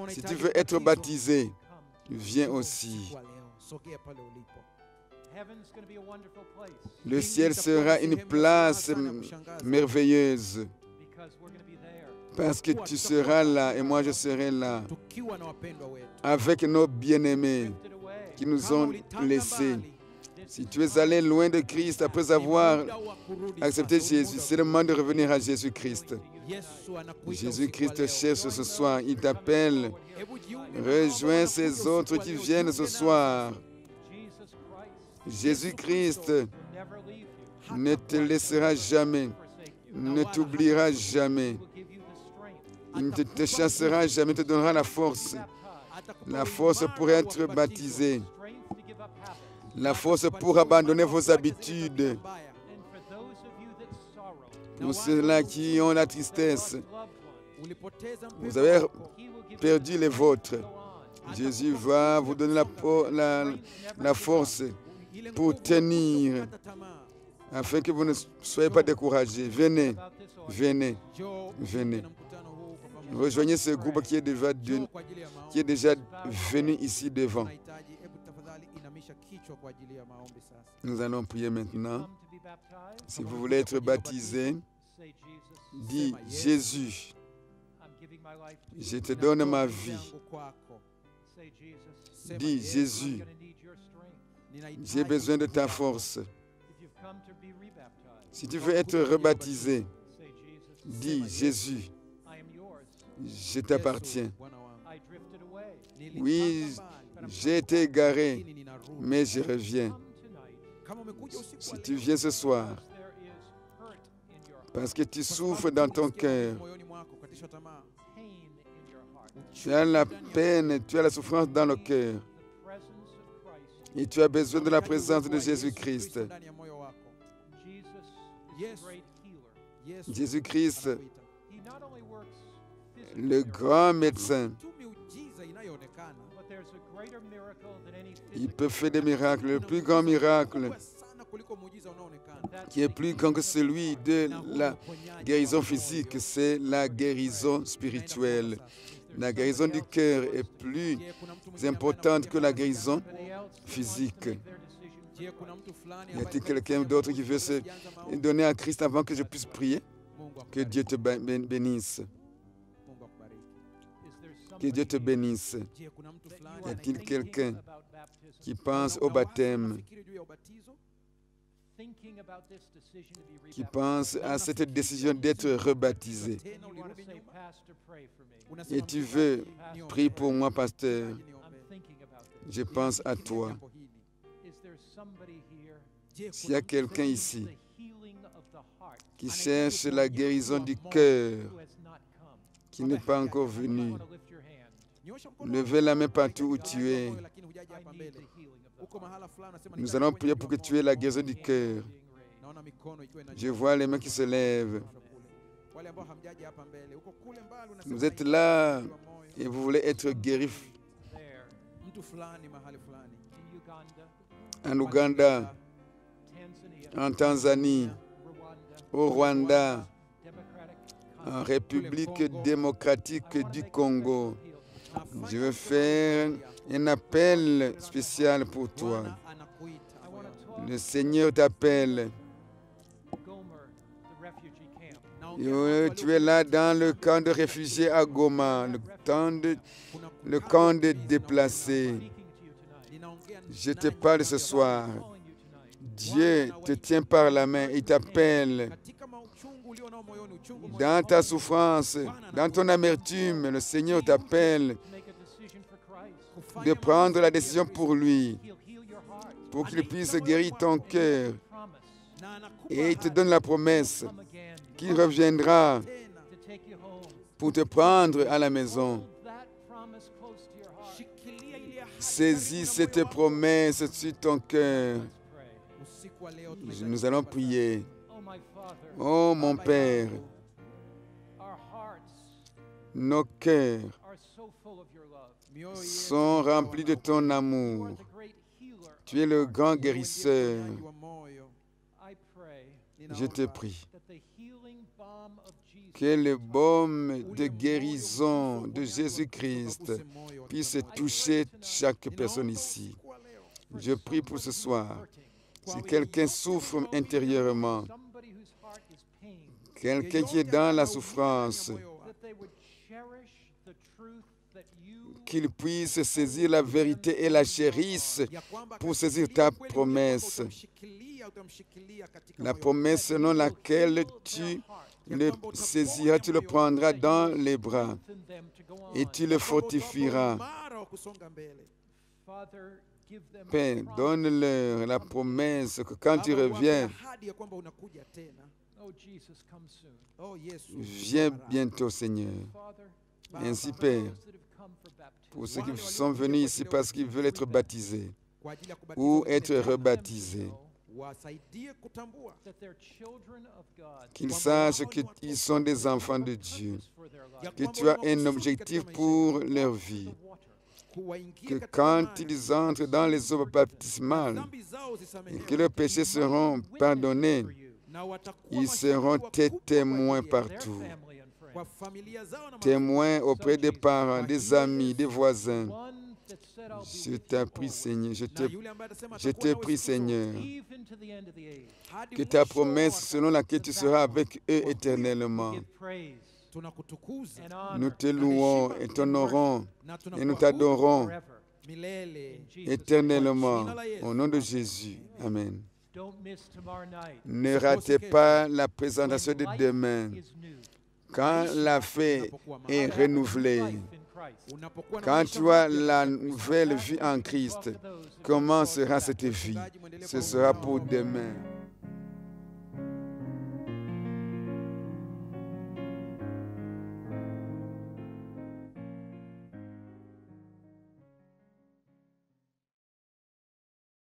Si tu veux être baptisé, viens aussi. Le ciel sera une place merveilleuse parce que tu seras là et moi je serai là avec nos bien-aimés qui nous ont laissés. Si tu es allé loin de Christ après avoir accepté Jésus, c'est le moment de revenir à Jésus-Christ. Jésus-Christ cherche ce soir, il t'appelle. Rejoins ces autres qui viennent ce soir. Jésus-Christ ne te laissera jamais, ne t'oubliera jamais. Il ne te chassera jamais, te donnera la force pour être baptisé, la force pour abandonner vos habitudes. Pour ceux-là qui ont la tristesse, vous avez perdu les vôtres. Jésus va vous donner la force pour tenir, afin que vous ne soyez pas découragés. Venez, venez, venez. Rejoignez ce groupe qui est déjà venu ici devant. Nous allons prier maintenant. Si vous voulez être baptisé, dis Jésus, je te donne ma vie. Dis Jésus, j'ai besoin de ta force. Si tu veux être rebaptisé, dis Jésus, je t'appartiens. Oui, j'ai été égaré, mais je reviens. Si tu viens ce soir, parce que tu souffres dans ton cœur, tu as la peine, tu as la souffrance dans le cœur, et tu as besoin de la présence de Jésus-Christ. Jésus-Christ, le grand médecin, il peut faire des miracles. Le plus grand miracle qui est plus grand que celui de la guérison physique, c'est la guérison spirituelle. La guérison du cœur est plus importante que la guérison physique. Y a-t-il quelqu'un d'autre qui veut se donner à Christ avant que je puisse prier? Que Dieu te bénisse. Que Dieu te bénisse. Y a-t-il quelqu'un qui pense au baptême, qui pense à cette décision d'être rebaptisé? Et tu veux prier pour moi, pasteur? Je pense à toi. S'il y a quelqu'un ici qui cherche la guérison du cœur, qui n'est pas encore venu, levez la main partout où tu es. Nous allons prier pour que tu aies la guérison du cœur. Je vois les mains qui se lèvent. Vous êtes là et vous voulez être guéri. En Ouganda, en Tanzanie, au Rwanda, en République démocratique du Congo. Je veux faire un appel spécial pour toi. Le Seigneur t'appelle. Tu es là dans le camp de réfugiés à Goma, le camp de déplacés. Je te parle ce soir. Dieu te tient par la main, il t'appelle Dans ta souffrance, dans ton amertume, le Seigneur t'appelle de prendre la décision pour lui, pour qu'il puisse guérir ton cœur. Et il te donne la promesse qu'il reviendra pour te prendre à la maison. Saisis cette promesse sur ton cœur. Nous allons prier. Oh mon Père, nos cœurs sont remplis de ton amour. Tu es le grand guérisseur. Je te prie que le baume de guérison de Jésus-Christ puisse toucher chaque personne ici. Je prie pour ce soir. Si quelqu'un souffre intérieurement, quelqu'un qui est dans la souffrance, qu'il puisse saisir la vérité et la chérisse pour saisir ta promesse. La promesse selon laquelle tu le saisiras, tu le prendras dans les bras et tu le fortifieras. Père, donne-leur la promesse que quand tu reviens, viens bientôt, Seigneur. Ainsi, Père, pour ceux qui sont venus ici parce qu'ils veulent être baptisés ou être rebaptisés, qu'ils sachent qu'ils sont des enfants de Dieu, que tu as un objectif pour leur vie, que quand ils entrent dans les eaux baptismales et que leurs péchés seront pardonnés, ils seront tes témoins partout, témoins auprès des parents, des amis, des voisins. Je t'en prie, Seigneur, je te prie, Seigneur, que ta promesse selon laquelle tu seras avec eux éternellement. Nous te louons et t'honorons et nous t'adorons éternellement. Au nom de Jésus. Amen. Ne ratez pas la présentation de demain. Quand la fête est renouvelée, quand tu as la nouvelle vie en Christ, comment sera cette vie? Ce sera pour demain.